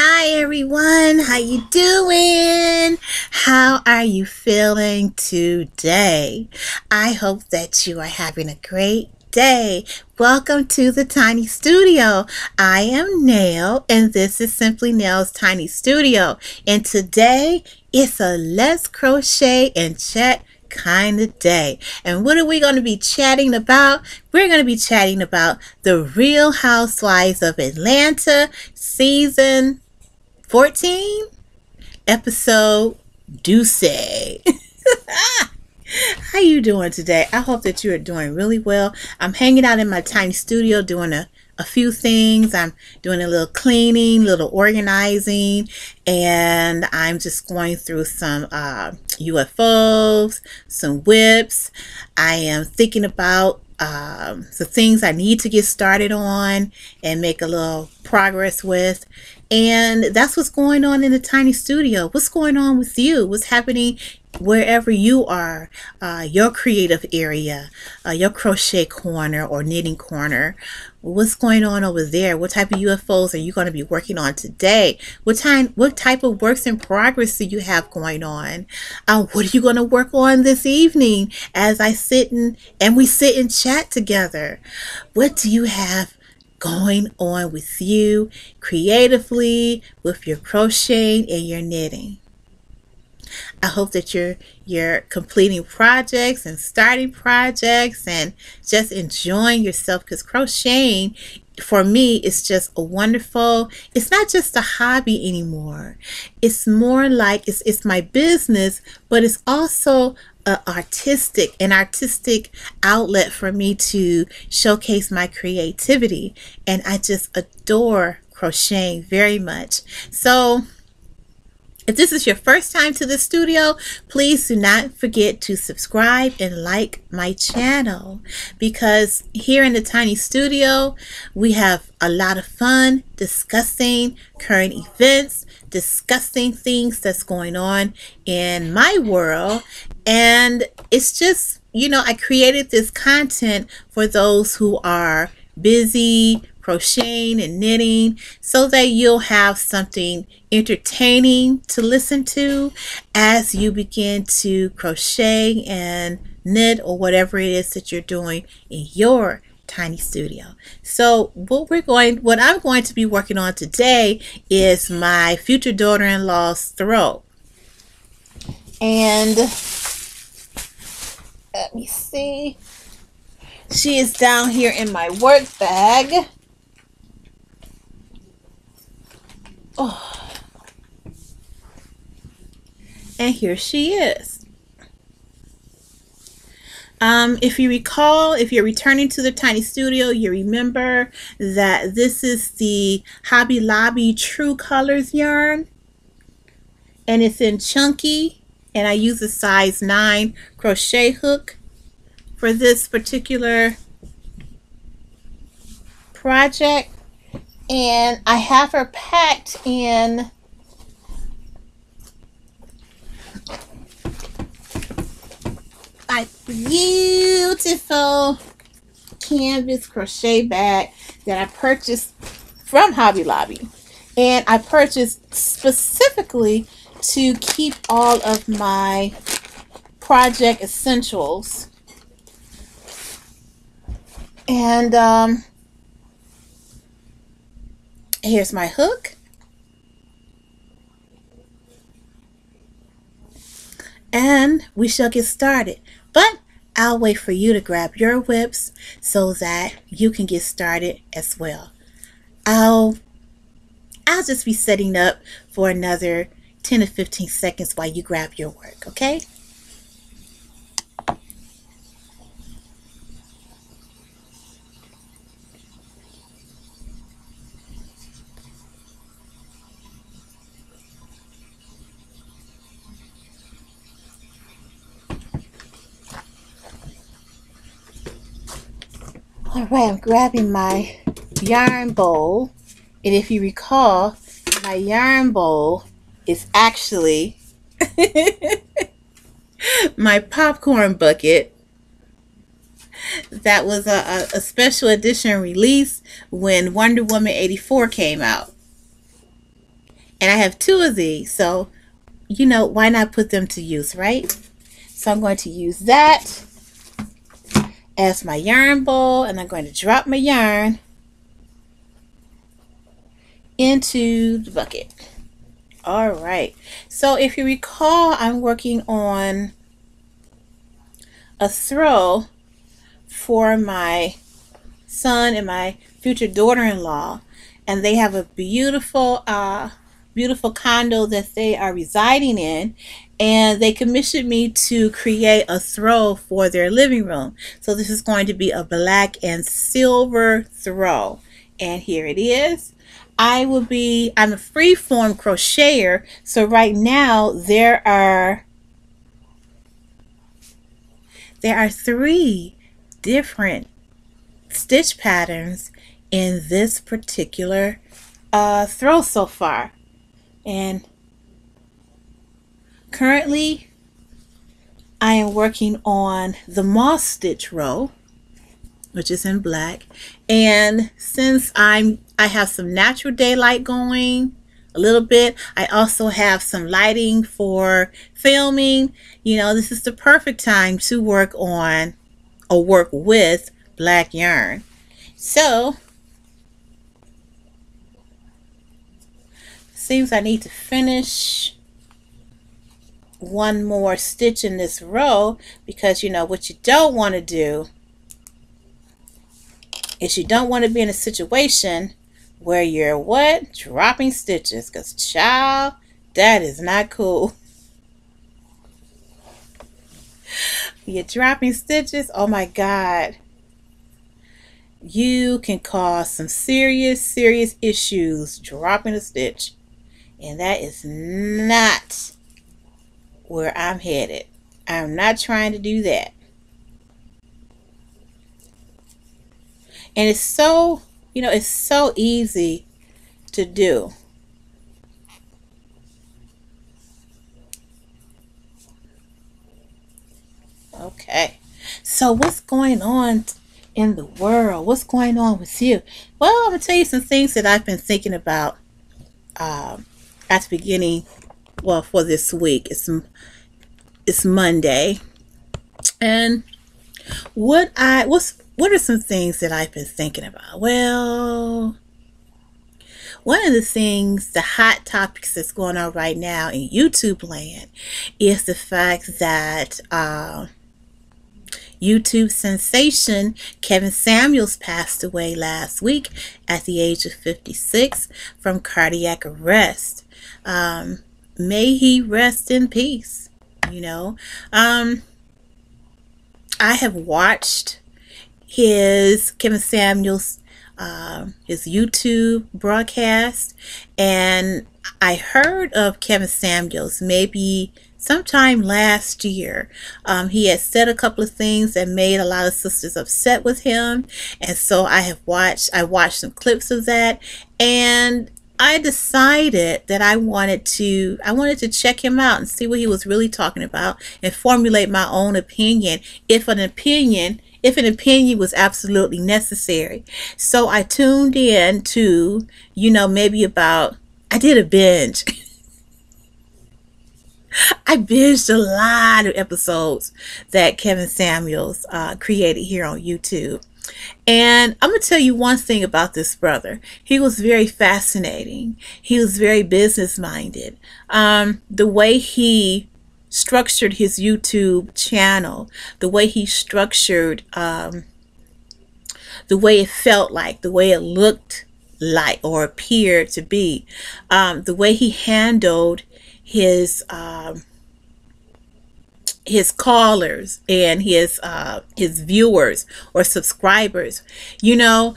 Hi everyone, how you doing? How are you feeling today? I hope that you are having a great day. Welcome to the Tiny Studio. I am Nail and this is Simply Nail's Tiny Studio. And today it's a Let's Crochet and Chat kind of day. And what are we going to be chatting about? We're going to be chatting about the Real Housewives of Atlanta season 14 episode Deuce. How you doing today? I hope that you are doing really well. I'm hanging out in my tiny studio doing a few things. I'm doing a little cleaning, little organizing, and I'm just going through some UFOs, some whips. I am thinking about the things I need to get started on and make a little progress with. And that's what's going on in the tiny studio. What's going on with you? What's happening wherever you are, your creative area, your crochet corner or knitting corner? What's going on over there? What type of UFOs are you going to be working on today? What type of works in progress do you have going on? What are you going to work on this evening as I sit and we sit and chat together? What do you have going on with you creatively with your crocheting and your knitting? I hope that you're completing projects and starting projects and just enjoying yourself, because crocheting for me is just a wonderful, it's not just a hobby anymore. It's more like it's my business, but it's also an artistic outlet for me to showcase my creativity. And I just adore crocheting very much. So if this is your first time to the studio, please do not forget to subscribe and like my channel, because here in the tiny studio we have a lot of fun discussing current events, discussing things that's going on in my world. And it's just, I created this content for those who are busy crocheting and knitting, so that you'll have something entertaining to listen to as you begin to crochet and knit or whatever it is that you're doing in your tiny studio. So what I'm going to be working on today is my future daughter-in-law's throat. And let me see. She is down here in my work bag. Oh. And here she is. If you recall, if you're returning to the tiny studio, you remember that this is the Hobby Lobby True Colors yarn, and it's in chunky, and I use a size 9 crochet hook for this particular project. And I have her packed in a beautiful canvas crochet bag that I purchased from Hobby Lobby. And I purchased specifically to keep all of my project essentials. And here's my hook. And we shall get started. But I'll wait for you to grab your whips so that you can get started as well. I'll just be setting up for another 10 to 15 seconds while you grab your work, okay? Alright, I'm grabbing my yarn bowl, and if you recall, my yarn bowl is actually my popcorn bucket that was a special edition release when Wonder Woman 84 came out. And I have two of these, so you know, why not put them to use, right? So I'm going to use that as my yarn bowl, and I'm going to drop my yarn into the bucket. All right, so if you recall, I'm working on a throw for my son and my future daughter-in-law, and they have a beautiful beautiful condo that they are residing in, and they commissioned me to create a throw for their living room. So this is going to be a black and silver throw, and here it is. I'm a freeform crocheter, so right now there are 3 different stitch patterns in this particular throw so far. And currently I am working on the moss stitch row, which is in black. And since I have some natural daylight going a little bit, I also have some lighting for filming. You know, this is the perfect time to work on or work with black yarn. So seems I need to finish one more stitch in this row, because you know what you don't want to do is you don't want to be in a situation where you're what? Dropping stitches, because child, that is not cool. You're dropping stitches, oh my God. You can cause some serious issues dropping a stitch. And that is not where I'm headed. I'm not trying to do that. And it's so, you know, it's so easy to do. Okay. So what's going on in the world? What's going on with you? Well, I'm going to tell you some things that I've been thinking about at the beginning, well, for this week. It's Monday, and what are some things that I've been thinking about? Well, one of the things, the hot topics that's going on right now in YouTube land, is the fact that YouTube sensation Kevin Samuels passed away last week at the age of 56 from cardiac arrest. May he rest in peace. You know, I have watched Kevin Samuels his YouTube broadcast, and I heard of Kevin Samuels maybe sometime last year. He had said a couple of things that made a lot of sisters upset with him, and so I watched some clips of that, and I decided that I wanted to check him out and see what he was really talking about, and formulate my own opinion, if an opinion was absolutely necessary. So I tuned in to, you know, I did a binge. I binged a lot of episodes that Kevin Samuels created here on YouTube. And I'm going to tell you one thing about this brother. He was very fascinating. He was very business-minded. The way he structured his YouTube channel, the way he structured, the way it felt like, the way it looked like or appeared to be, the way he handled his callers and his viewers or subscribers. You know,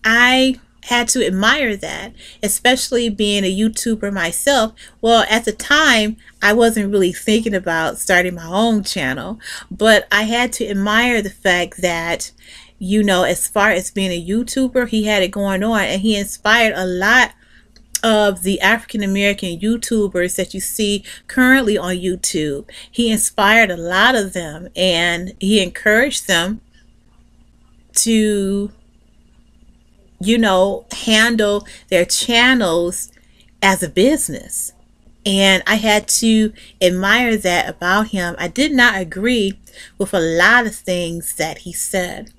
I had to admire that, especially being a YouTuber myself. Well, at the time, I wasn't really thinking about starting my own channel, but I had to admire the fact that, you know, as far as being a YouTuber, he had it going on, and he inspired a lot of the African American YouTubers that you see currently on YouTube. He inspired a lot of them, and he encouraged them to, you know, handle their channels as a business. And I had to admire that about him. I did not agree with a lot of things that he said.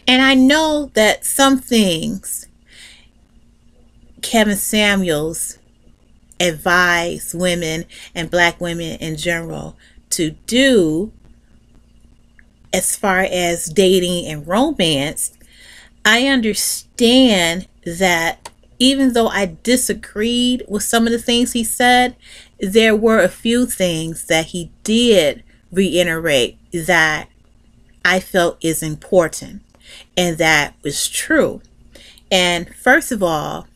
And I know that some things Kevin Samuels advised women and black women in general to do as far as dating and romance. I understand that even though I disagreed with some of the things he said, there were a few things that he did reiterate that I felt is important and that was true. And first of all,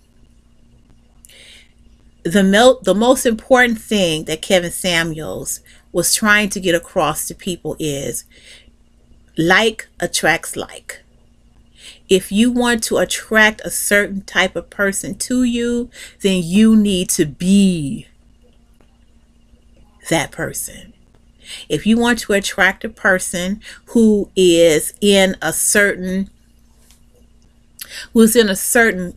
the most important thing that Kevin Samuels was trying to get across to people is like attracts like. If you want to attract a certain type of person to you, then you need to be that person. If you want to attract a person who is in a certain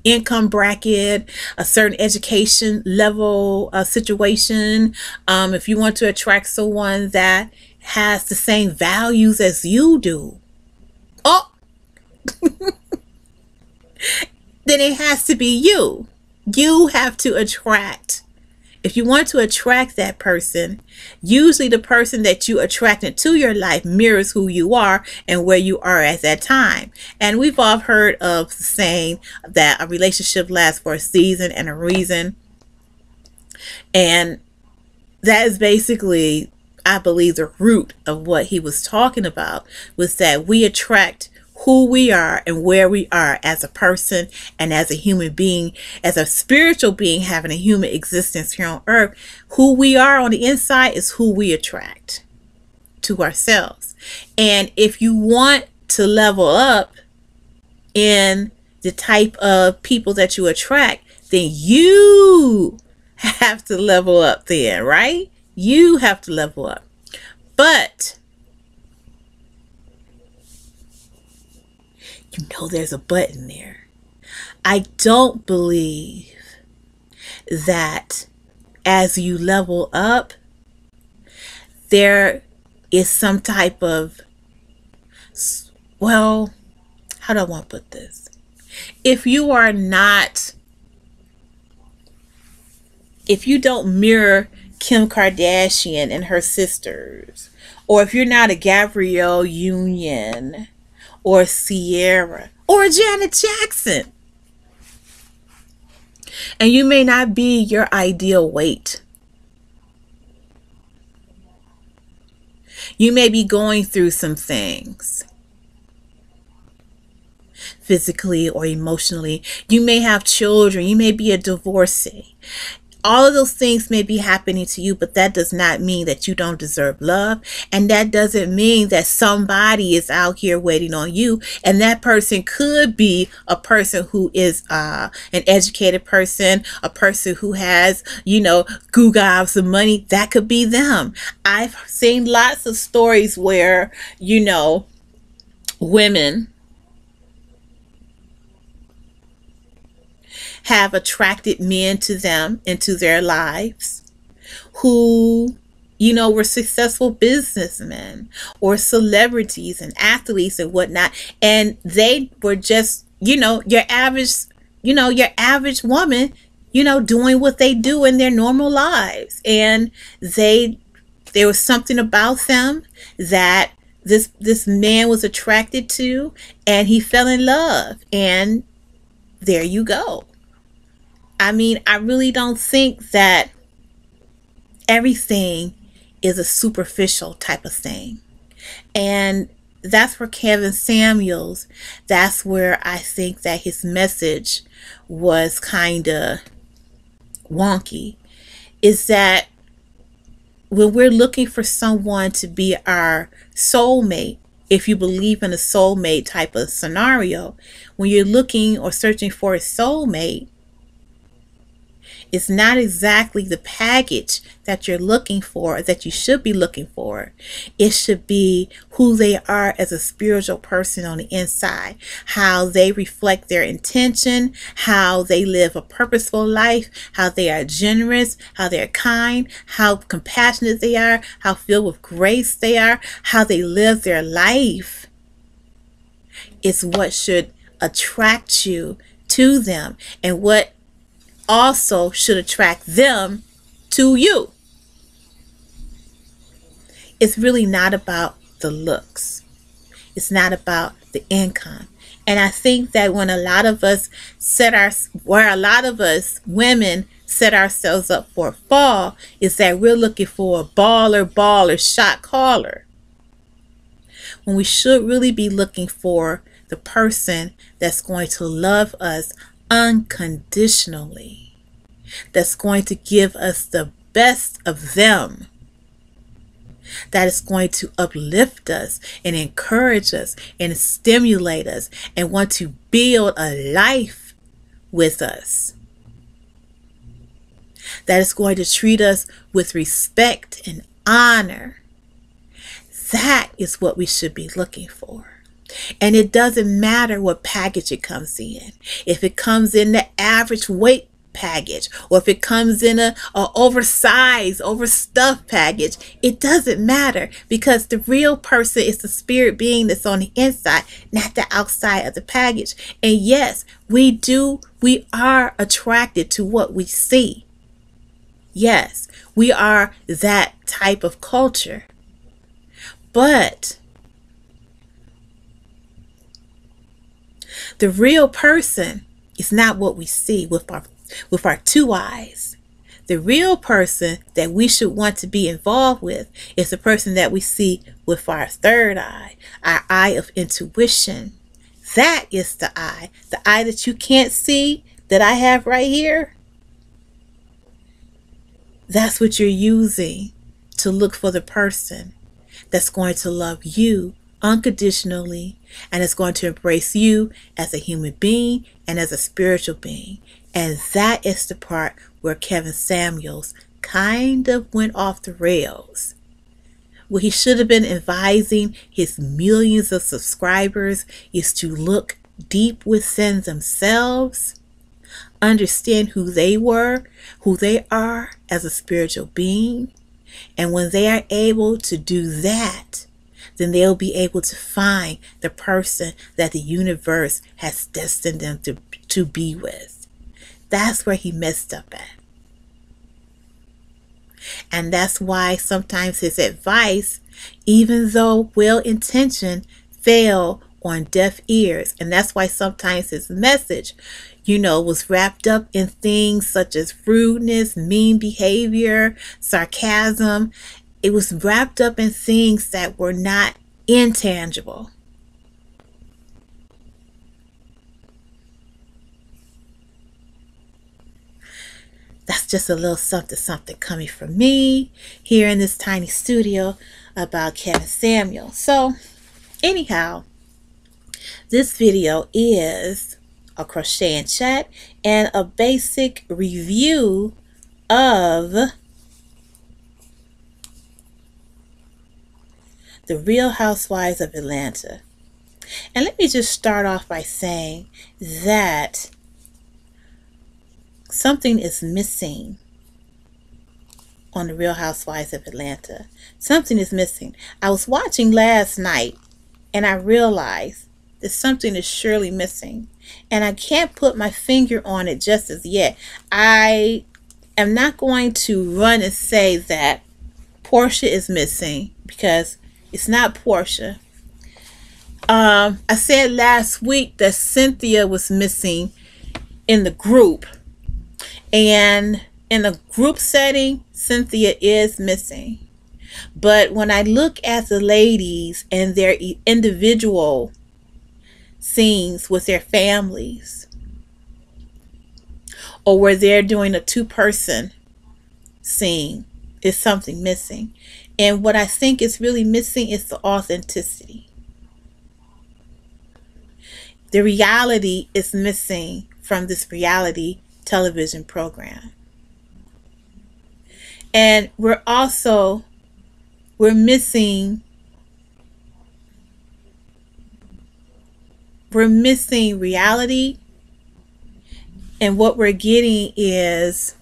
income bracket, a certain education level situation, if you want to attract someone that has the same values as you do, oh, then it has to be you. You have to attract. If you want to attract that person, usually the person that you attracted to your life mirrors who you are and where you are at that time. And we've all heard of the saying that a relationship lasts for a season and a reason. And that is basically, I believe, the root of what he was talking about, was that we attract who we are and where we are as a person and as a human being, as a spiritual being having a human existence here on earth. Who we are on the inside is who we attract to ourselves. And if you want to level up in the type of people that you attract, then you have to level up then, right? You have to level up. But you know there's a but in there. I don't believe that as you level up, there is some type of, well, how do I want to put this? If you are not, if you don't mirror Kim Kardashian and her sisters, or if you're not a Gabrielle Union or Sierra or Janet Jackson, and you may not be your ideal weight, you may be going through some things physically or emotionally. You may have children. You may be a divorcee. All of those things may be happening to you, but that does not mean that you don't deserve love. And that doesn't mean that somebody is out here waiting on you. And that person could be a person who is an educated person, a person who has, you know, gobs of money. That could be them. I've seen lots of stories where, you know, women have attracted men to them, into their lives, who, you know, were successful businessmen or celebrities and athletes and whatnot. And they were just, you know, your average woman, you know, doing what they do in their normal lives. And there was something about them that this man was attracted to, and he fell in love. And there you go. I mean, I really don't think that everything is a superficial type of thing. And that's where Kevin Samuels, that's where I think that his message was kind of wonky, is that when we're looking for someone to be our soulmate, if you believe in a soulmate type of scenario, when you're looking or searching for a soulmate, It's not exactly the package that you're looking for, that you should be looking for. It should be who they are as a spiritual person on the inside, how they reflect their intention, how they live a purposeful life, how they are generous, how they're kind, how compassionate they are, how filled with grace they are, how they live their life. It's what should attract you to them, and what also should attract them to you. It's really not about the looks. It's not about the income. And I think that when a lot of us where a lot of us women set ourselves up for a fall, is that we're looking for a baller, shot caller, when we should really be looking for the person that's going to love us unconditionally, that's going to give us the best of them, that is going to uplift us and encourage us and stimulate us and want to build a life with us, that is going to treat us with respect and honor. That is what we should be looking for. And it doesn't matter what package it comes in. If it comes in the average weight package, or if it comes in a oversized, overstuffed package, it doesn't matter, because the real person is the spirit being that's on the inside, not the outside of the package. And yes, we are attracted to what we see. Yes, we are that type of culture. But the real person is not what we see with our two eyes. The real person that we should want to be involved with is the person that we see with our third eye, our eye of intuition. That is the eye that you can't see, that I have right here. That's what you're using to look for the person that's going to love you unconditionally, and is going to embrace you as a human being and as a spiritual being. And that is the part where Kevin Samuels kind of went off the rails. What he should have been advising his millions of subscribers is to look deep within themselves, understand who they are as a spiritual being. And when they are able to do that, then they'll be able to find the person that the universe has destined them to be with. That's where he messed up at. And that's why sometimes his advice, even though well-intentioned, fell on deaf ears. And that's why sometimes his message, was wrapped up in things such as rudeness, mean behavior, sarcasm. It was wrapped up in things that were not intangible. That's just a little something coming from me here in this tiny studio about Kevin Samuels. So anyhow, this video is a crochet and chat and a basic review of the Real Housewives of Atlanta. And let me just start off by saying that something is missing on the Real Housewives of Atlanta. Something is missing. I was watching last night and I realized that something is surely missing. And I can't put my finger on it just as yet. I am not going to run and say that Portia is missing, because it's not Portia. I said last week that Cynthia was missing in the group. And in a group setting, Cynthia is missing. But when I look at the ladies and their individual scenes with their families, or where they're doing a two-person scene, is something missing. And what I think is really missing is the authenticity. The reality is missing from this reality television program. And we're missing reality, and what we're getting is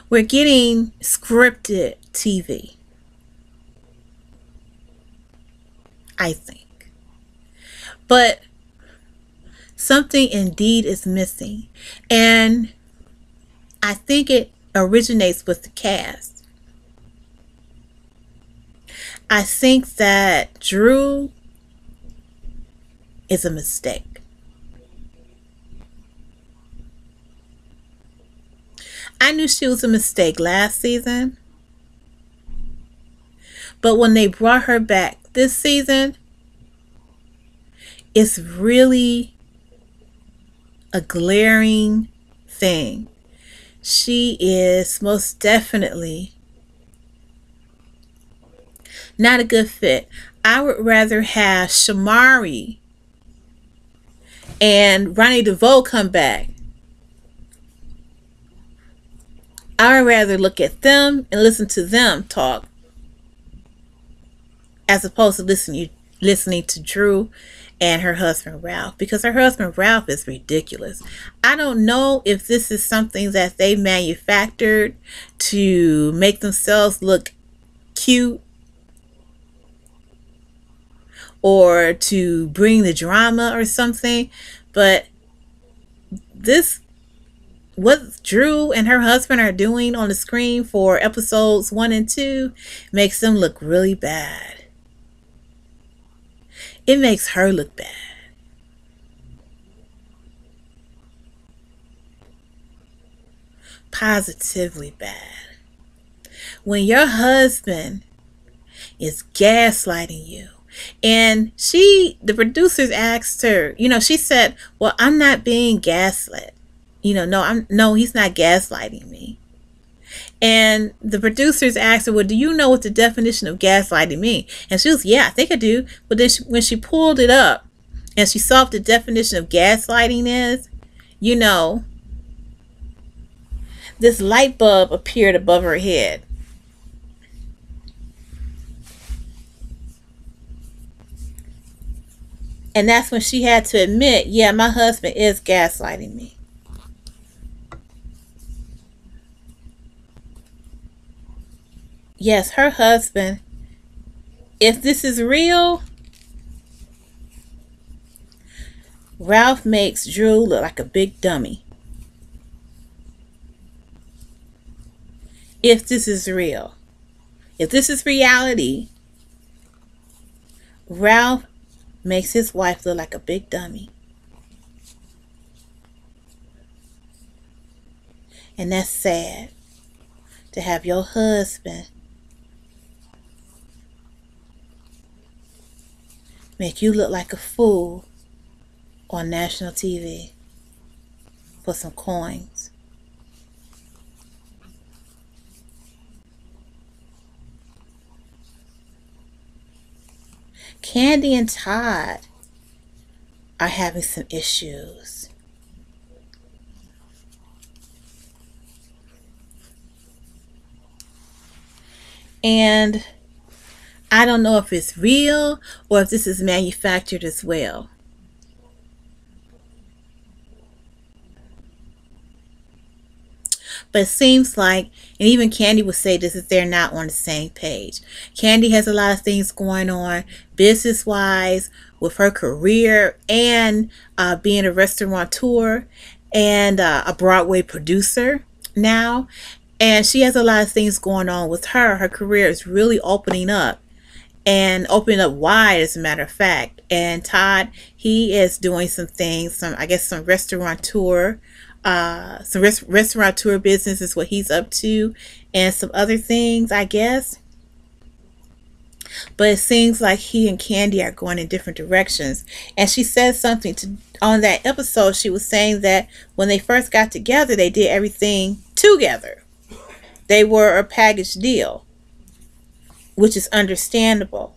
we're getting scripted TV, I think. But something indeed is missing, and I think it originates with the cast. I think that Drew is a mistake. I knew she was a mistake last season, but when they brought her back this season, it's really a glaring thing. She is most definitely not a good fit. I would rather have Shamari and Ronnie DeVoe come back. I would rather look at them and listen to them talk as opposed to listening to Drew and her husband Ralph, because her husband Ralph is ridiculous. I don't know if this is something that they manufactured to make themselves look cute or to bring the drama or something, but what Drew and her husband are doing on the screen for episodes 1 and 2 makes them look really bad. It makes her look bad. Positively bad. When your husband is gaslighting you, and the producers asked her, she said, well, I'm not being gaslit. No, he's not gaslighting me. And the producers asked her, well, do you know what the definition of gaslighting means? And she was, yeah, I think I do. But then when she pulled it up and she saw what the definition of gaslighting is, this light bulb appeared above her head. And that's when she had to admit, yeah, my husband is gaslighting me. Yes, her husband, if this is real, Ralph makes Drew look like a big dummy. If this is real, if this is reality, Ralph makes his wife look like a big dummy. And that's sad, to have your husband make you look like a fool on national TV for some coins. Candy and Todd are having some issues. And I don't know if it's real or if this is manufactured as well. But it seems like, and even Candy would say this, that they're not on the same page. Candy has a lot of things going on business-wise with her career and being a restaurateur and a Broadway producer now. And she has a lot of things going on with her. Her career is really opening up wide, as a matter of fact. And Todd, he is doing some things, some restaurateur business is what he's up to, and some other things, I guess. But it seems like he and Candy are going in different directions. And she said something on that episode. She was saying that when they first got together, they did everything together. They were a package deal, which is understandable.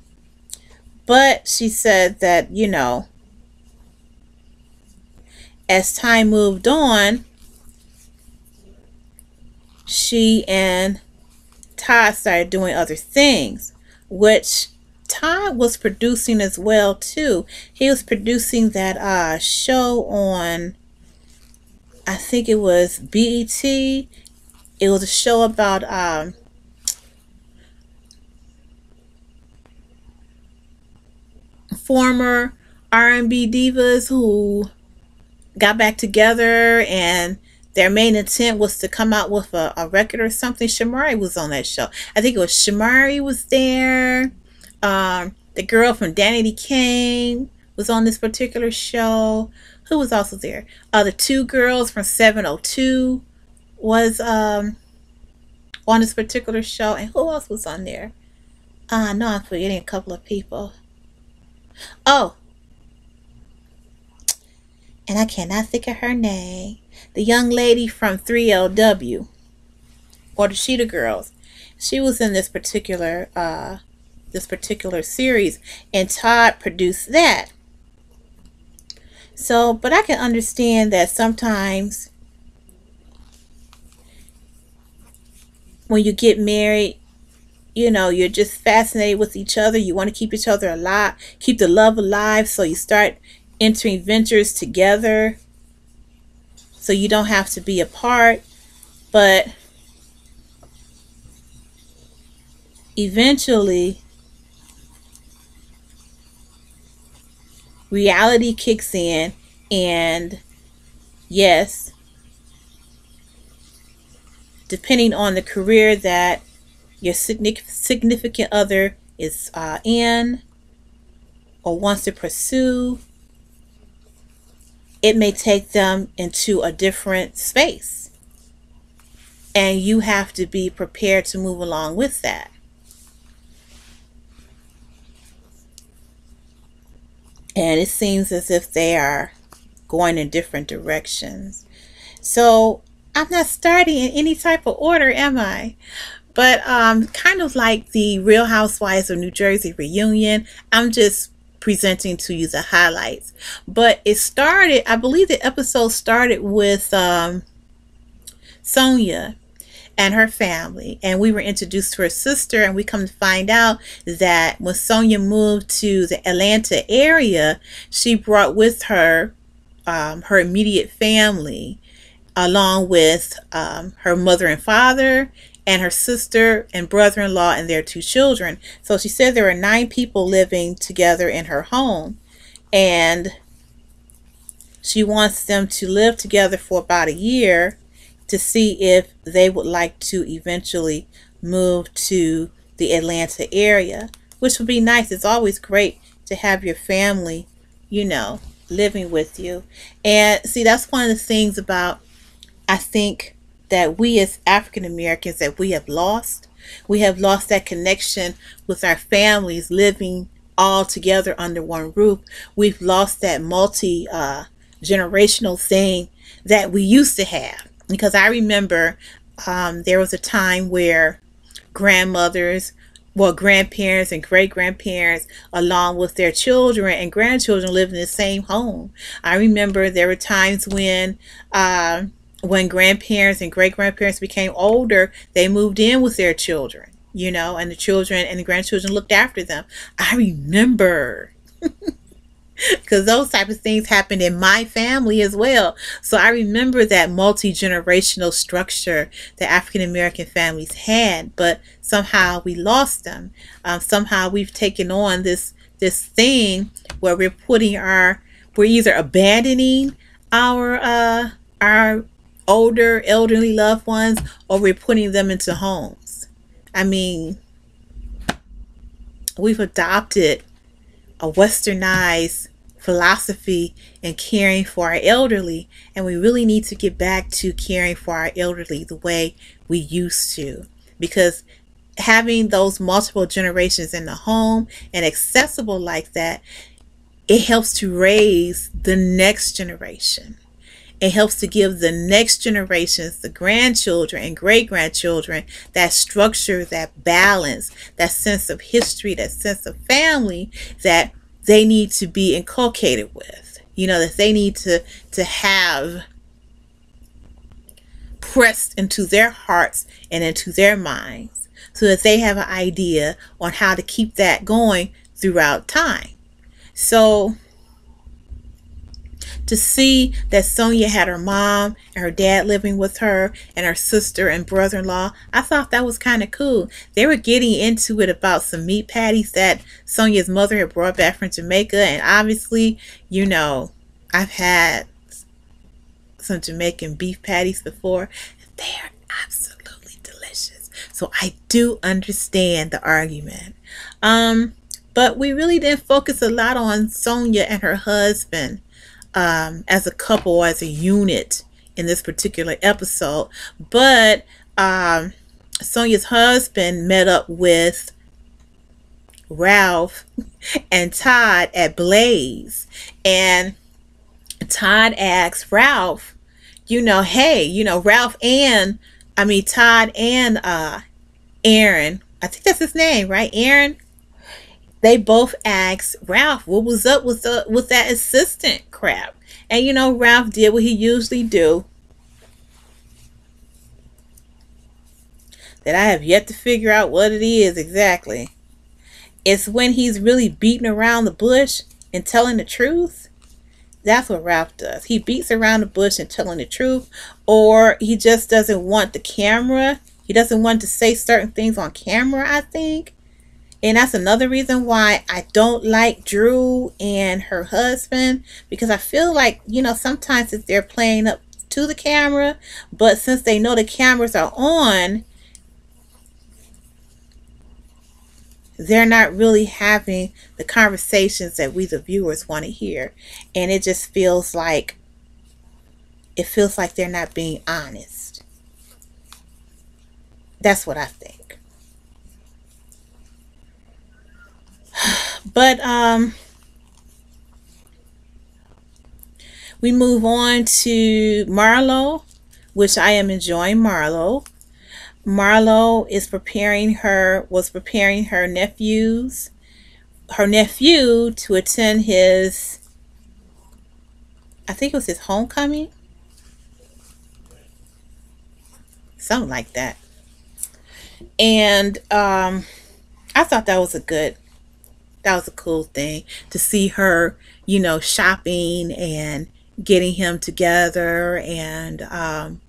But she said that, as time moved on, she and Todd started doing other things, which Todd was producing as well too. He was producing that show on, I think it was BET. It was a show about former R&B divas who got back together, and their main intent was to come out with a record or something. Shamari was on that show. I think it was Shamari was there. The girl from Danity Kane was on this particular show. Who was also there? The two girls from 702 was on this particular show. And who else was on there? No, I'm forgetting a couple of people. Oh, and I cannot think of her name. The young lady from 3LW, or the Sheeta Girls. She was in this particular series, and Todd produced that. So, but I can understand that sometimes when you get married, you know, you're just fascinated with each other. You want to keep each other alive, keep the love alive. So you start entering ventures together so you don't have to be apart. But eventually, reality kicks in, and yes, depending on the career that your significant other is in or wants to pursue, it may take them into a different space, and you have to be prepared to move along with that. And it seems as if they are going in different directions. So I'm not starting in any type of order, am I? But kind of like the Real Housewives of New Jersey reunion, I'm just presenting to you the highlights. But it started, I believe the episode started with Sonia and her family, and we were introduced to her sister, and we come to find out that when Sonia moved to the Atlanta area, she brought with her her immediate family, along with her mother and father and her sister and brother-in-law and their two children. So she said there were 9 people living together in her home, and she wants them to live together for about a year to see if they would like to eventually move to the Atlanta area, which would be nice. It's always great to have your family, you know, living with you. And see, that's one of the things about, I think, that we as African Americans, that we have lost. We have lost that connection with our families living all together under one roof. We've lost that multi-generational thing that we used to have. Because I remember there was a time where grandmothers, well, grandparents and great-grandparents, along with their children and grandchildren, lived in the same home. I remember there were times when grandparents and great-grandparents became older, they moved in with their children, you know, and the children and the grandchildren looked after them. I remember. Because those type of things happened in my family as well. So I remember that multi-generational structure that African American families had, but somehow we lost them. Somehow we've taken on this thing where we're either abandoning our older elderly loved ones, or we're putting them into homes. I mean, we've adopted a westernized philosophy in caring for our elderly, and we really need to get back to caring for our elderly the way we used to, because having those multiple generations in the home and accessible like that, it helps to raise the next generation. It helps to give the next generations, the grandchildren and great-grandchildren, that structure, that balance, that sense of history, that sense of family that they need to be inculcated with. You know, that they need to have pressed into their hearts and into their minds so that they have an idea on how to keep that going throughout time. So to see that Sonia had her mom and her dad living with her and her sister and brother-in-law, I thought that was kind of cool. They were getting into it about some meat patties that Sonia's mother had brought back from Jamaica. And obviously, you know, I've had some Jamaican beef patties before. They are absolutely delicious. So I do understand the argument. But we really didn't focus a lot on Sonia and her husband as a couple, as a unit in this particular episode. But Sonia's husband met up with Ralph and Todd at Blaze. And Todd asked Ralph, you know, hey, you know, Todd and Aaron, I think that's his name, right? Aaron. They both asked Ralph what was up with that assistant crap. And you know, Ralph did what he usually do. That I have yet to figure out what it is exactly. It's when he's really beating around the bush and telling the truth. That's what Ralph does. He beats around the bush and telling the truth. Or he just doesn't want the camera. He doesn't want to say certain things on camera, I think. And that's another reason why I don't like Drew and her husband. Because I feel like, you know, sometimes if they're playing up to the camera, but since they know the cameras are on, they're not really having the conversations that we the viewers want to hear. And it just feels like, they're not being honest. That's what I think. But we move on to Marlo, which I am enjoying Marlo. Marlo was preparing her nephew to attend his, I think it was his homecoming, something like that. And I thought that was a cool thing to see her, you know, shopping and getting him together. And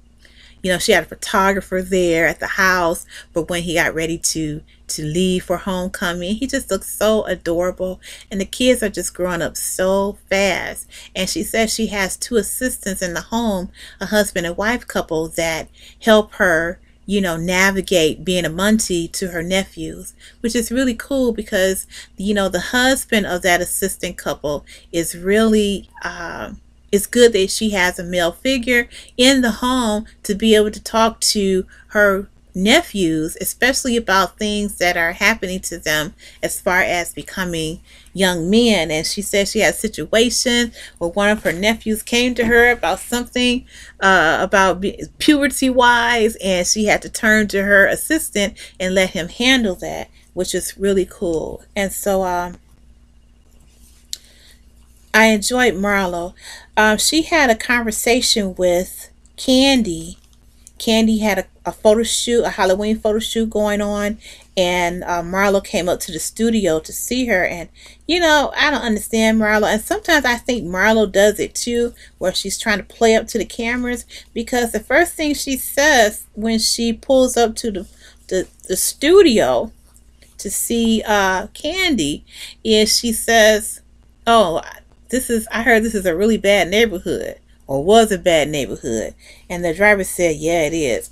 you know, she had a photographer there at the house for when he got ready to leave for homecoming. He just looks so adorable, and the kids are just growing up so fast. And she says she has 2 assistants in the home, a husband and wife couple, that help her, you know, navigate being a Muntie to her nephews, which is really cool because, you know, the husband of that assistant couple is really, it's good that she has a male figure in the home to be able to talk to her nephews, especially about things that are happening to them as far as becoming young men. And she said she had a situation where one of her nephews came to her about something about puberty wise, and she had to turn to her assistant and let him handle that, which is really cool. And so I enjoyed Marlo. She had a conversation with Candy. Candy had a photo shoot, a Halloween photo shoot going on, and Marlo came up to the studio to see her. And you know, I don't understand Marlo, and sometimes I think Marlo does it too, where she's trying to play up to the cameras, because the first thing she says when she pulls up to the studio to see Candy is, she says, "Oh, I heard this is a really bad neighborhood, or was a bad neighborhood." And the driver said, "Yeah, it is."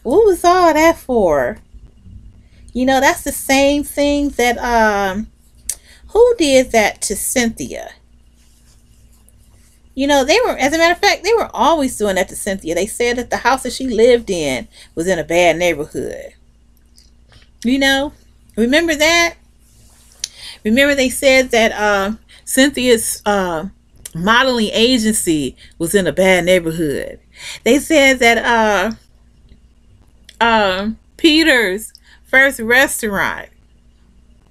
What was all that for? You know, that's the same thing that who did that to Cynthia? You know, they were, as a matter of fact, they were always doing that to Cynthia. They said that the house that she lived in was in a bad neighborhood. You know, remember that? Remember they said that Cynthia's modeling agency was in a bad neighborhood. They said that Peter's first restaurant,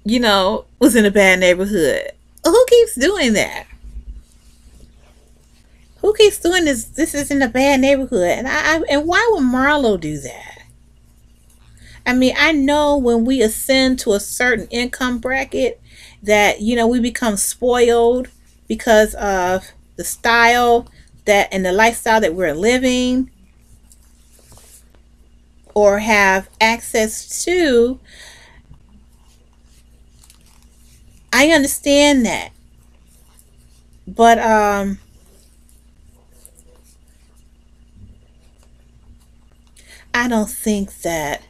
you know, was in a bad neighborhood. Who keeps doing that? Who keeps doing this? This isn't a bad neighborhood. And why would Marlo do that? I mean, I know when we ascend to a certain income bracket that, we become spoiled because of the style that and the lifestyle that we're living or have access to. I understand that. But I don't think that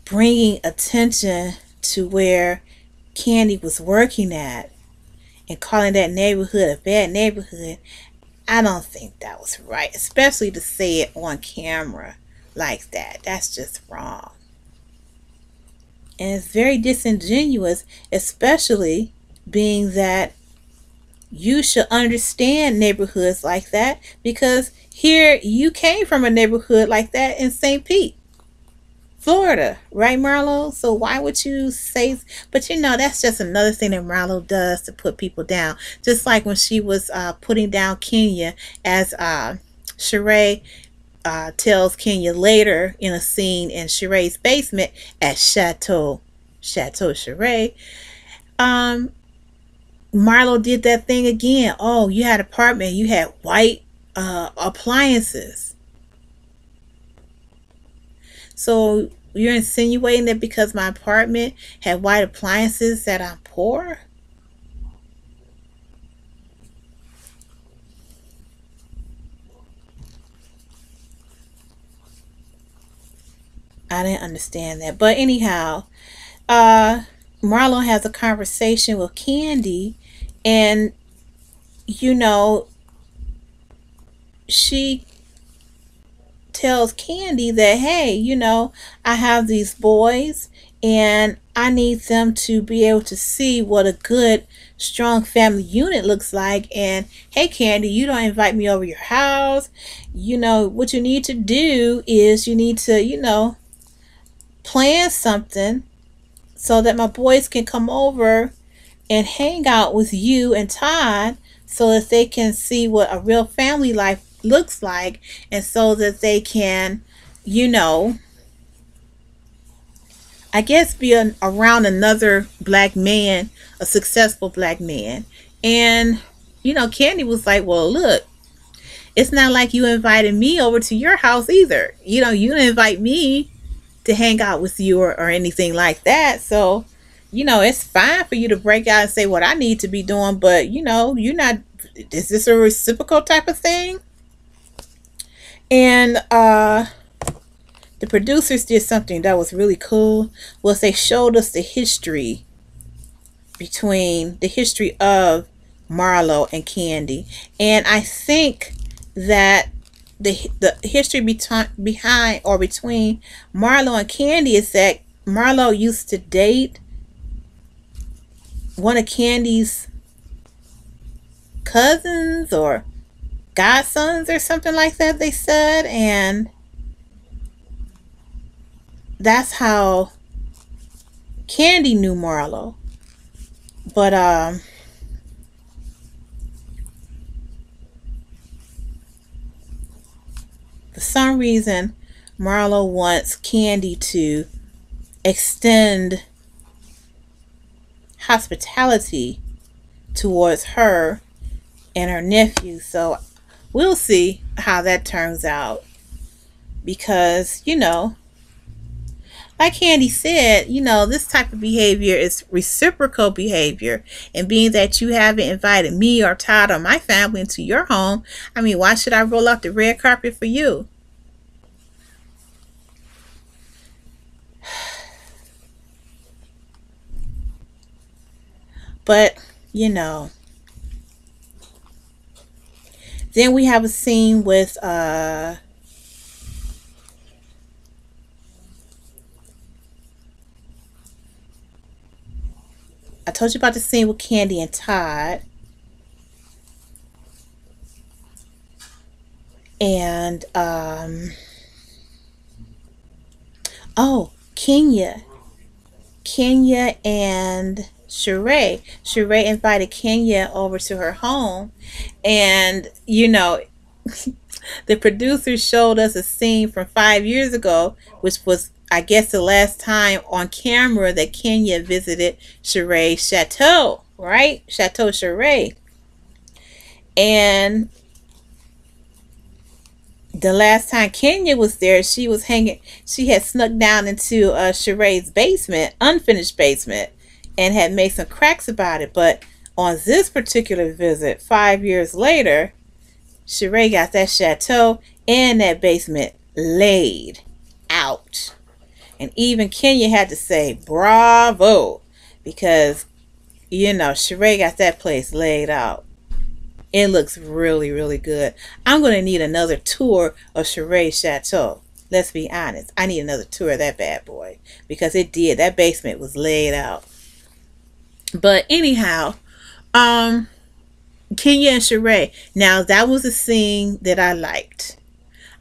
bringing attention to where Candy was working at and calling that neighborhood a bad neighborhood, I don't think that was right, especially to say it on camera like that. That's just wrong. And it's very disingenuous, especially being that you should understand neighborhoods like that, because here you came from a neighborhood like that in St. Pete, Florida, right, Marlo? So why would you say? But that's just another thing that Marlo does to put people down. Just like when she was putting down Kenya, as Sheree tells Kenya later in a scene in Sheree's basement at Chateau Sheree. Marlo did that thing again. Oh, you had an apartment, you had white appliances. So you're insinuating that because my apartment had white appliances that I'm poor? I didn't understand that. But anyhow, Marlo has a conversation with Candy, and she tells Candy that, hey, I have these boys and I need them to be able to see what a good, strong family unit looks like. And hey, Candy, you don't invite me over your house. What you need to do is you need to, plan something so that my boys can come over and hang out with you and Todd so that they can see what a real family life looks like, and so that they can, I guess, be around another black man, a successful black man. And Candy was like, well, look, it's not like you invited me over to your house either. You didn't invite me to hang out with you or anything like that. So it's fine for you to break out and say what I need to be doing, but you're not. Is this a reciprocal type of thing? And the producers did something that was really cool. Was they showed us the history of Marlo and Candy. And I think that the history behind or between Marlo and Candy is that Marlo used to date one of Candy's cousins or godsons or something like that, they said. And that's how Candy knew Marlo. But for some reason Marlo wants Candy to extend hospitality towards her and her nephew. So we'll see how that turns out, because like Candy said, this type of behavior is reciprocal behavior. And being that you haven't invited me or Todd or my family into your home, I mean, why should I roll out the red carpet for you? But then we have a scene with I told you about the scene with Candy and Todd. And oh, Kenya and Sheree. Sheree invited Kenya over to her home, and you know, the producer showed us a scene from 5 years ago, which was, I guess, the last time on camera that Kenya visited Sheree's chateau, right? Chateau Sheree. And the last time Kenya was there, she was hanging, she had snuck down into Sheree's basement, unfinished basement, and had made some cracks about it. But on this particular visit, 5 years later, Sheree got that chateau and that basement laid out. And even Kenya had to say bravo, because, you know, Sheree got that place laid out. It looks really, really good. I'm going to need another tour of Sheree's chateau. Let's be honest. I need another tour of that bad boy, because it did. That basement was laid out. But anyhow, Kenya and Sheree. Now, that was a scene that I liked.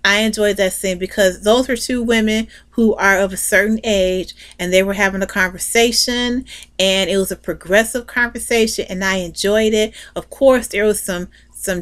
I enjoyed that scene because those were two women who are of a certain age, and they were having a conversation, and it was a progressive conversation, and I enjoyed it. Of course, there was some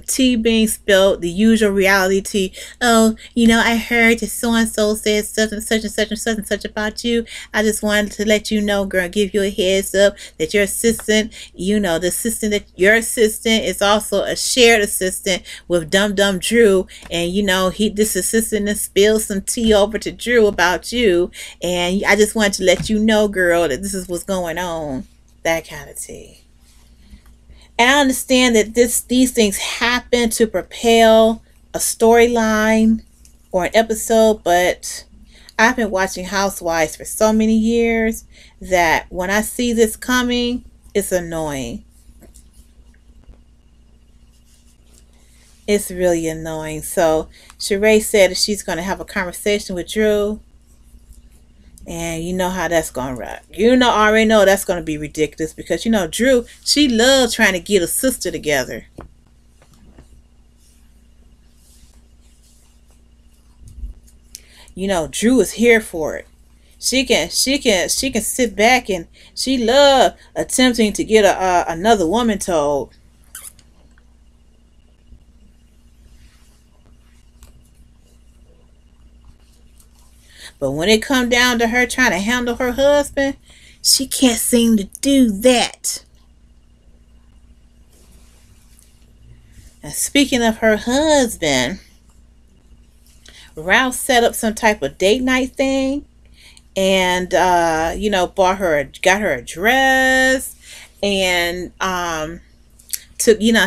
tea being spilled, the usual reality tea. Oh, you know, I heard that so-and-so said such and such and such and such and such about you. I just wanted to let you know, girl, give you a heads up that your assistant, you know, the assistant, that your assistant is also a shared assistant with Dum Dum Drew. And, you know, this assistant has spilled some tea over to Drew about you. And I just wanted to let you know, girl, that this is what's going on. That kind of tea. And I understand that these things happen to propel a storyline or an episode, but I've been watching Housewives for so many years that when I see this coming, it's annoying. It's really annoying. So Sheree said that she's going to have a conversation with Drew. And you know how that's going to rock. You know, already know that's going to be ridiculous, because, you know, Drew, she loves trying to get a sister together. You know, Drew is here for it. She can sit back, and she loves attempting to get another woman told. But when it come down to her trying to handle her husband, she can't seem to do that. And speaking of her husband, Ralph set up some type of date night thing, and you know, got her a dress, and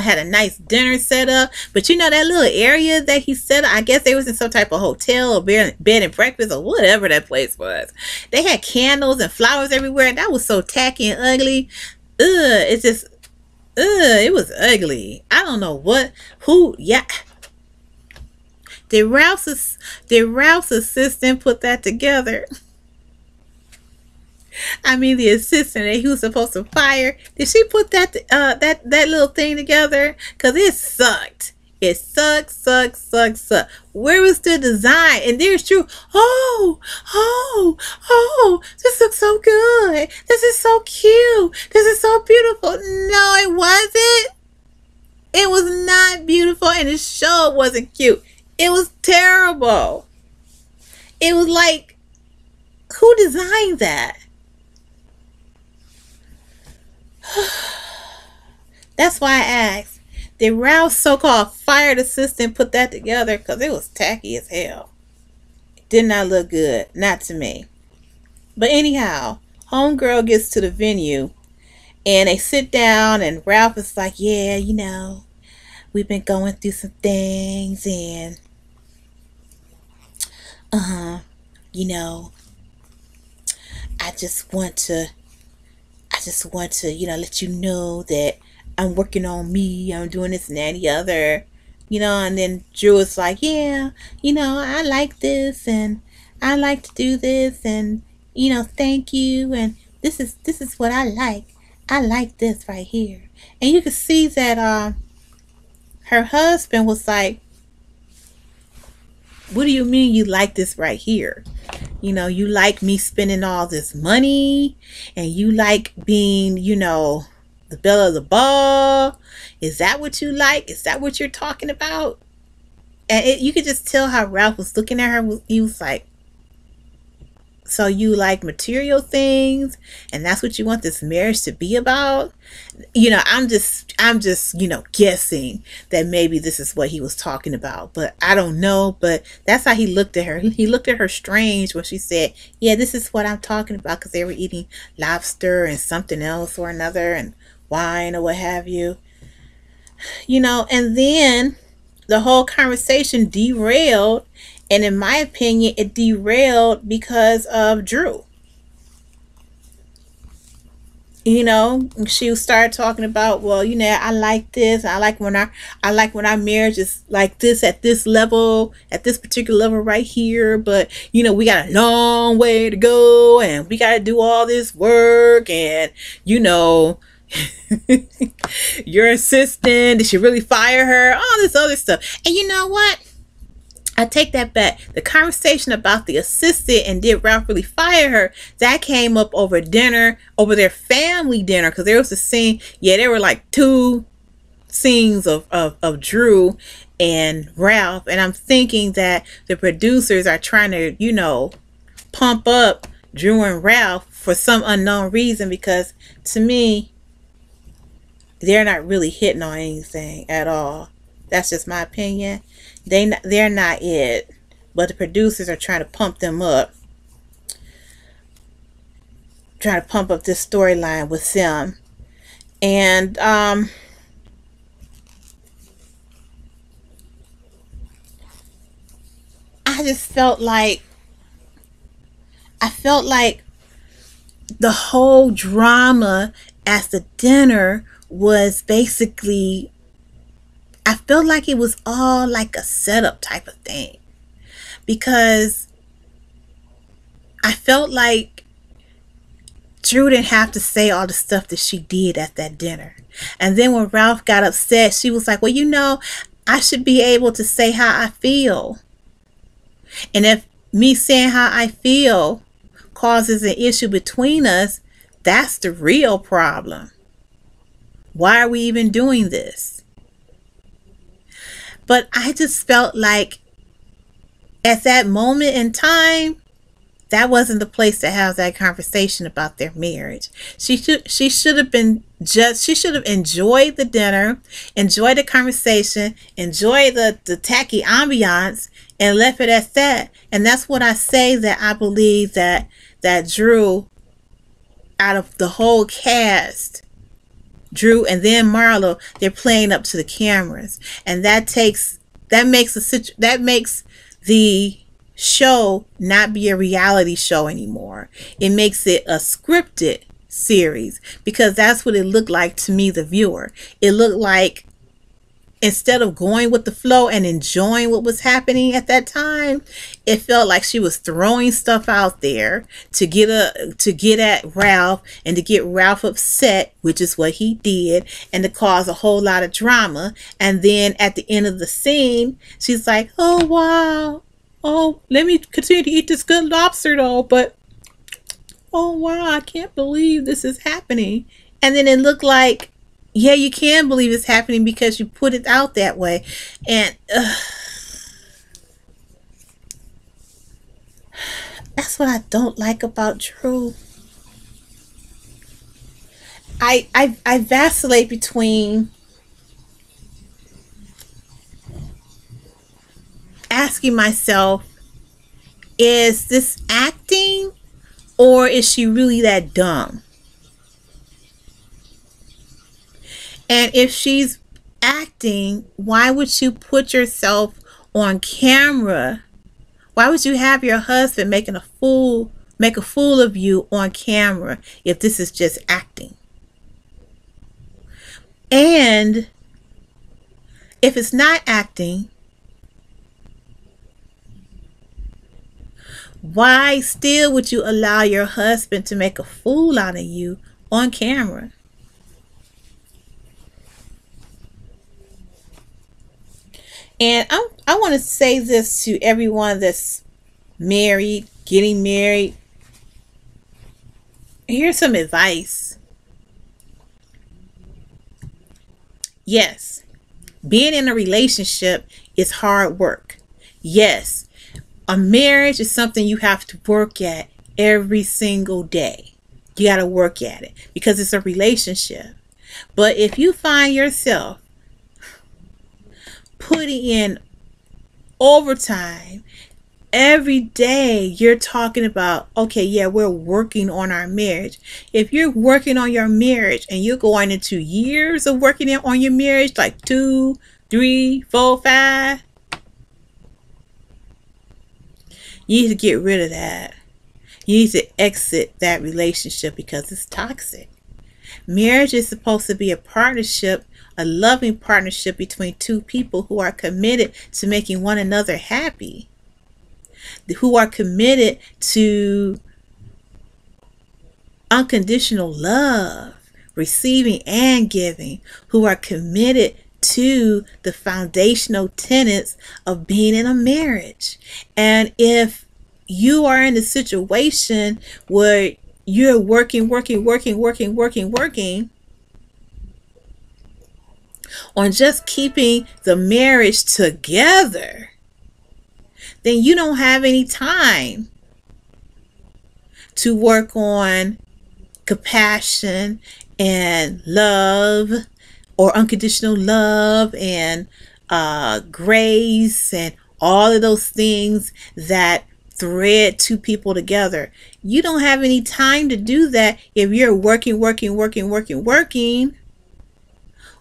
had a nice dinner set up. But you know, that little area that he set up, I guess they was in some type of hotel or bed and breakfast or whatever that place was. They had candles and flowers everywhere. That was so tacky and ugly. It was ugly. I don't know did Ralph's assistant put that together? I mean, the assistant that he was supposed to fire, did she put that little thing together? Because it sucked. It sucked. Where was the design? And there's Drew. Oh, this looks so good. This is so cute. This is so beautiful. No, it wasn't. It was not beautiful, and it sure wasn't cute. It was terrible. It was like, who designed that? That's why I asked, did Ralph's so-called fired assistant put that together? Because it was tacky as hell. It did not look good. Not to me. But anyhow, homegirl gets to the venue, and they sit down, and Ralph is like, yeah, you know, we've been going through some things, and you know, I just want to, you know, let you know that I'm working on me. I'm doing this and that and the other, you know. And then Drew is like, yeah, you know, I like this, and I like to do this, and, you know, thank you. And this is what I like. I like this right here. And you can see that her husband was like, what do you mean you like this right here? You know, you like me spending all this money, and you like being, you know, the belle of the ball. Is that what you like? Is that what you're talking about? And you could just tell how Ralph was looking at her. He was like, so you like material things, and that's what you want this marriage to be about? You know, I'm just, you know, guessing that maybe this is what he was talking about, but I don't know. But that's how he looked at her. He looked at her strange when she said, yeah, this is what I'm talking about, because they were eating lobster and something else or another, and wine or what have you. You know, and then the whole conversation derailed. And in my opinion, it derailed because of Drew. You know, she started talking about, well, you know, I like this. I like when our marriage is like this, at this level, at this particular level right here. But, you know, we got a long way to go, and we got to do all this work. And, you know, your assistant, did she really fire her? All this other stuff. And you know what? I take that back. The conversation about the assistant and did Ralph really fire her, that came up over dinner, over their family dinner, because there was a scene, yeah, there were like 2 scenes of Drew and Ralph, and I'm thinking that the producers are trying to, you know, pump up Drew and Ralph for some unknown reason, because to me, they're not really hitting on anything at all. That's just my opinion. They're not it, but the producers are trying to pump them up, trying to pump up this storyline with them. And I just felt like the whole drama at the dinner was basically, I felt like it was all like a setup type of thing, because I felt like Drew didn't have to say all the stuff that she did at that dinner. And then when Ralph got upset, she was like, well, you know, I should be able to say how I feel. And if me saying how I feel causes an issue between us, that's the real problem. Why are we even doing this? But I just felt like at that moment in time, that wasn't the place to have that conversation about their marriage. She should have enjoyed the dinner, enjoyed the conversation, enjoyed the tacky ambiance, and left it at that. And that's what I say, that I believe that Drew, out of the whole cast, Drew and then Marlo, they're playing up to the cameras, and that makes the show not be a reality show anymore. It makes it a scripted series, because that's what it looked like to me, the viewer. It looked like, instead of going with the flow and enjoying what was happening at that time, it felt like she was throwing stuff out there to get at Ralph, and to get Ralph upset, which is what he did, and to cause a whole lot of drama. And then at the end of the scene, she's like, oh wow, oh, let me continue to eat this good lobster though, but oh wow, I can't believe this is happening. And then it looked like, yeah, you can believe it's happening because you put it out that way. And that's what I don't like about Drew. I vacillate between asking myself, is this acting, or is she really that dumb? And if she's acting, why would you put yourself on camera? Why would you have your husband make a fool of you on camera if this is just acting? And if it's not acting, why still would you allow your husband to make a fool out of you on camera? And I want to say this to everyone that's married, getting married. Here's some advice. Yes, being in a relationship is hard work. Yes, a marriage is something you have to work at every single day. You got to work at it because it's a relationship. But if you find yourself putting in overtime every day, you're talking about, okay, yeah, we're working on our marriage. If you're working on your marriage and you're going into years of working on your marriage, like 2, 3, 4, 5, you need to get rid of that. You need to exit that relationship because it's toxic. Marriage is supposed to be a partnership, a loving partnership between two people who are committed to making one another happy, who are committed to unconditional love, receiving and giving, who are committed to the foundational tenets of being in a marriage. And if you are in a situation where you're working on just keeping the marriage together, then you don't have any time to work on compassion and love, or unconditional love and grace, and all of those things that thread two people together. You don't have any time to do that if you're working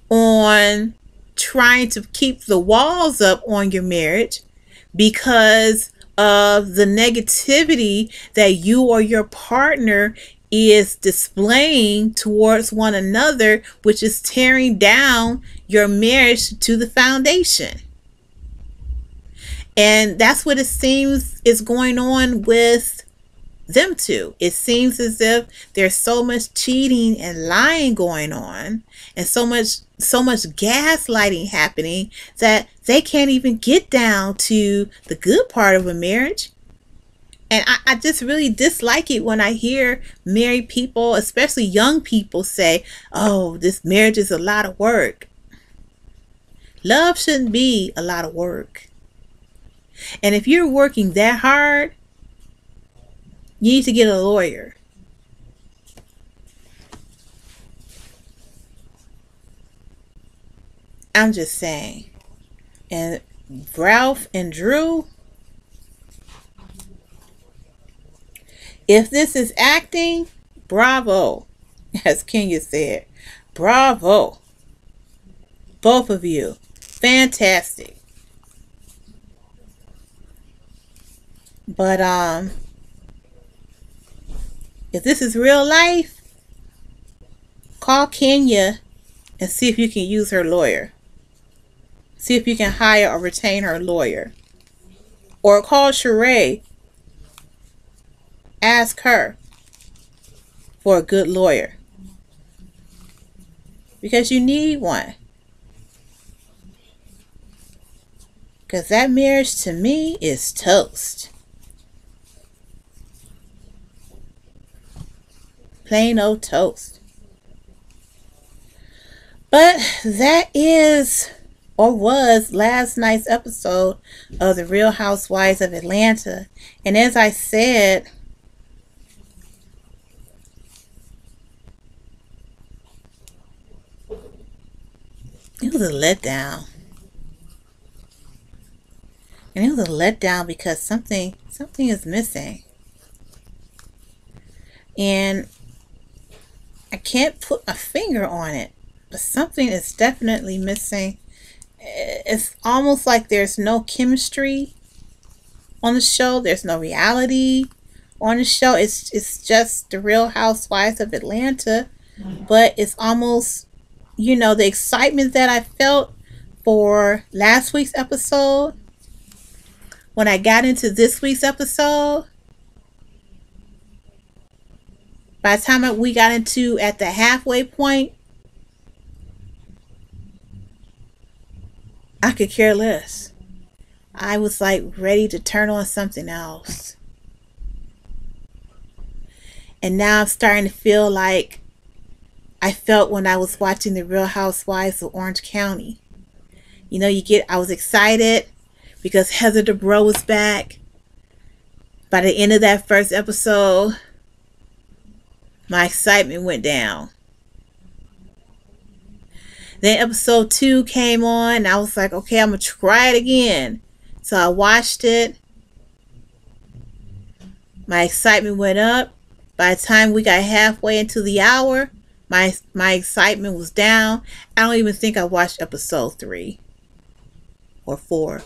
on trying to keep the walls up on your marriage because of the negativity that you or your partner is displaying towards one another, which is tearing down your marriage to the foundation. And that's what it seems is going on with them two. It seems as if there's so much cheating and lying going on, and so much gaslighting happening, that they can't even get down to the good part of a marriage. And I just really dislike it when I hear married people, especially young people, say, oh, this marriage is a lot of work. Love shouldn't be a lot of work. And if you're working that hard, you need to get a lawyer. I'm just saying. And Ralph and Drew, if this is acting, bravo. As Kenya said, bravo. Both of you. Fantastic. But if this is real life, call Kenya and see if you can use her lawyer. See if you can hire or retain her lawyer. Or call Sheree. Ask her for a good lawyer. Because you need one. Because that marriage to me is toast. Plain old toast. But that is, or was, last night's episode of the Real Housewives of Atlanta. And as I said, it was a letdown. And it was a letdown because something is missing. And I can't put a finger on it, but something is definitely missing. It's almost like there's no chemistry on the show. There's no reality on the show. It's just the Real Housewives of Atlanta, but it's almost, you know, the excitement that I felt for last week's episode, when I got into this week's episode, by the time we got into at the halfway point, I could care less. I was like ready to turn on something else. And now I'm starting to feel like I felt when I was watching the Real Housewives of Orange County. You know, I was excited because Heather Dubrow was back. By the end of that first episode, my excitement went down. Then episode 2 came on and I was like, okay, I'm going to try it again. So I watched it. My excitement went up. By the time we got halfway into the hour, my excitement was down. I don't even think I watched episode 3 or 4.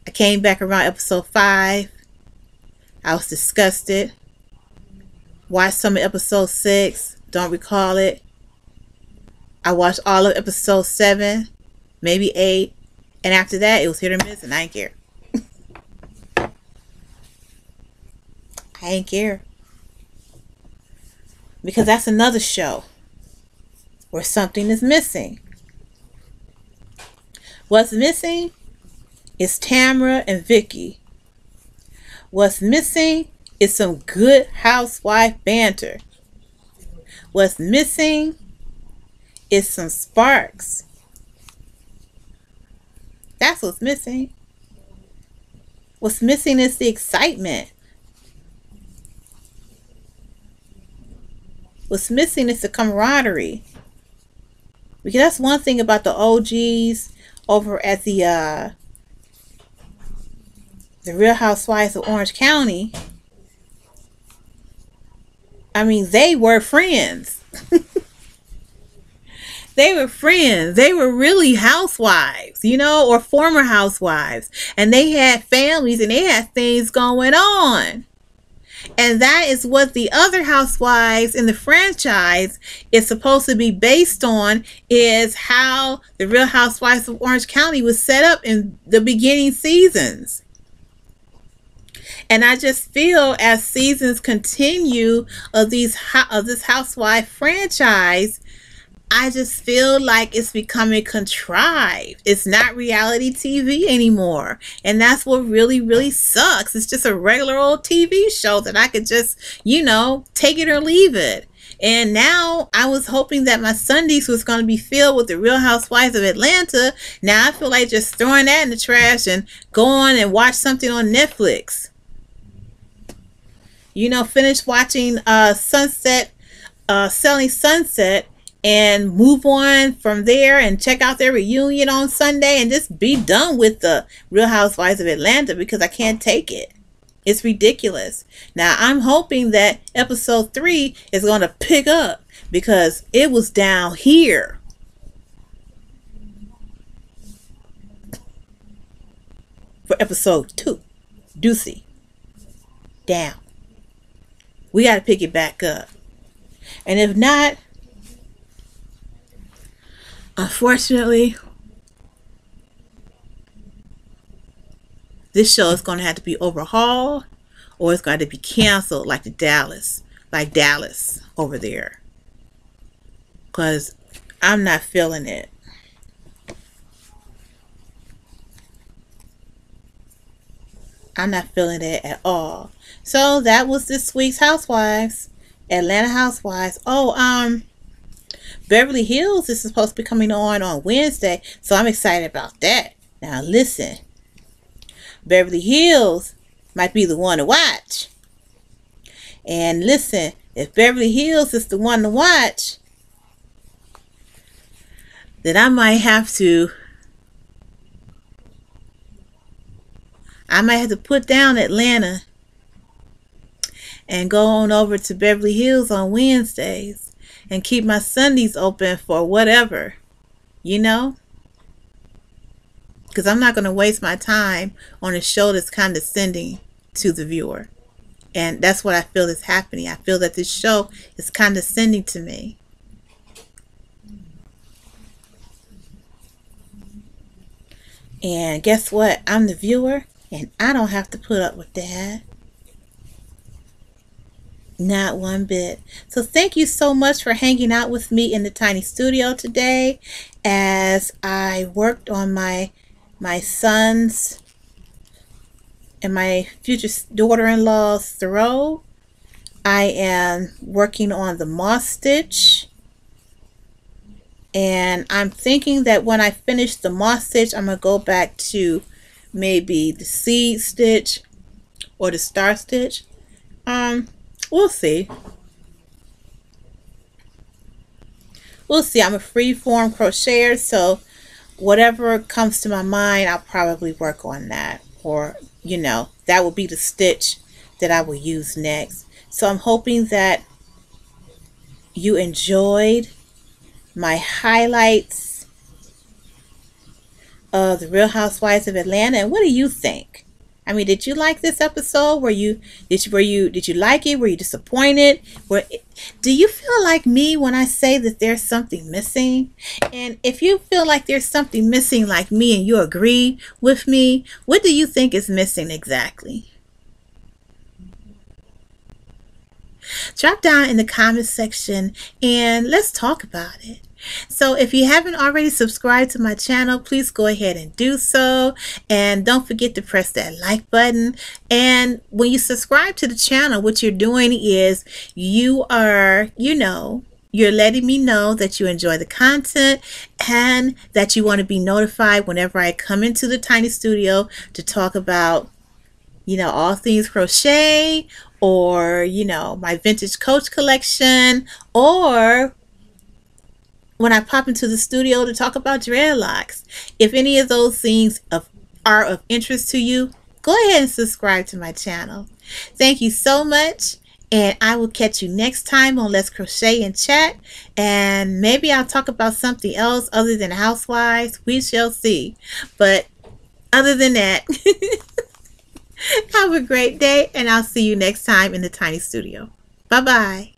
I came back around episode 5. I was disgusted. Watched some of episode 6. Don't recall it. I watched all of episode 7, maybe 8. And after that, it was hit or miss and I didn't care. I didn't care. Because that's another show where something is missing. What's missing is Tamara and Vicky. What's missing is some good housewife banter. What's missing is some sparks. That's what's missing. What's missing is the excitement. What's missing is the camaraderie. Because that's one thing about the OGs over at the Real Housewives of Orange County. I mean, they were friends. They were friends. They were really housewives, you know, or former housewives. And they had families and they had things going on. And that is what the other housewives in the franchise is supposed to be based on, is how the Real Housewives of Orange County was set up in the beginning seasons. And I just feel as seasons continue of this housewife franchise, I just feel like it's becoming contrived. It's not reality TV anymore. And that's what really, really sucks. It's just a regular old TV show that I could just, you know, take it or leave it. And now I was hoping that my Sundays was going to be filled with the Real Housewives of Atlanta. Now I feel like just throwing that in the trash and go on and watch something on Netflix. You know, finish watching Selling Sunset, and move on from there and check out their reunion on Sunday and just be done with the Real Housewives of Atlanta, because I can't take it. It's ridiculous. Now, I'm hoping that episode 3 is going to pick up, because it was down here. For episode 2. Doozy. Down. We got to pick it back up. And if not, unfortunately, this show is going to have to be overhauled, or it's going to be canceled like Dallas over there. Because I'm not feeling it. I'm not feeling it at all. So that was this week's Housewives, Atlanta Housewives. Oh, Beverly Hills is supposed to be coming on Wednesday, so I'm excited about that. Now listen, Beverly Hills might be the one to watch. And listen, if Beverly Hills is the one to watch, then I might have to put down Atlanta and go on over to Beverly Hills on Wednesdays and keep my Sundays open for whatever, you know? Because I'm not going to waste my time on a show that's condescending to the viewer. And that's what I feel is happening. I feel that this show is condescending to me. And guess what? I'm the viewer, and I don't have to put up with that. Not one bit. So thank you so much for hanging out with me in the tiny studio today as I worked on my son's and my future daughter-in-law's throw. I am working on the moss stitch, and I'm thinking that when I finish the moss stitch, I'm going to go back to maybe the seed stitch or the star stitch. We'll see. We'll see. I'm a free-form crocheter, so whatever comes to my mind, I'll probably work on that. Or, that will be the stitch that I will use next. So I'm hoping that you enjoyed my highlights of the Real Housewives of Atlanta. And what do you think? I mean, did you like this episode? Did you like it? Were you disappointed? Do you feel like me when I say that there's something missing? And if you feel like there's something missing like me and you agree with me, what do you think is missing exactly? Drop down in the comment section and let's talk about it. So if you haven't already subscribed to my channel, please go ahead and do so. And don't forget to press that like button. And when you subscribe to the channel, what you're doing is you are, you're letting me know that you enjoy the content and that you want to be notified whenever I come into the tiny studio to talk about, all things crochet, or, my vintage coach collection, or when I pop into the studio to talk about dreadlocks. If any of those things are of interest to you, go ahead and subscribe to my channel. Thank you so much, and I will catch you next time on Let's Crochet and Chat, and maybe I'll talk about something else other than housewives. We shall see. But other than that, have a great day, and I'll see you next time in the tiny studio. Bye-bye.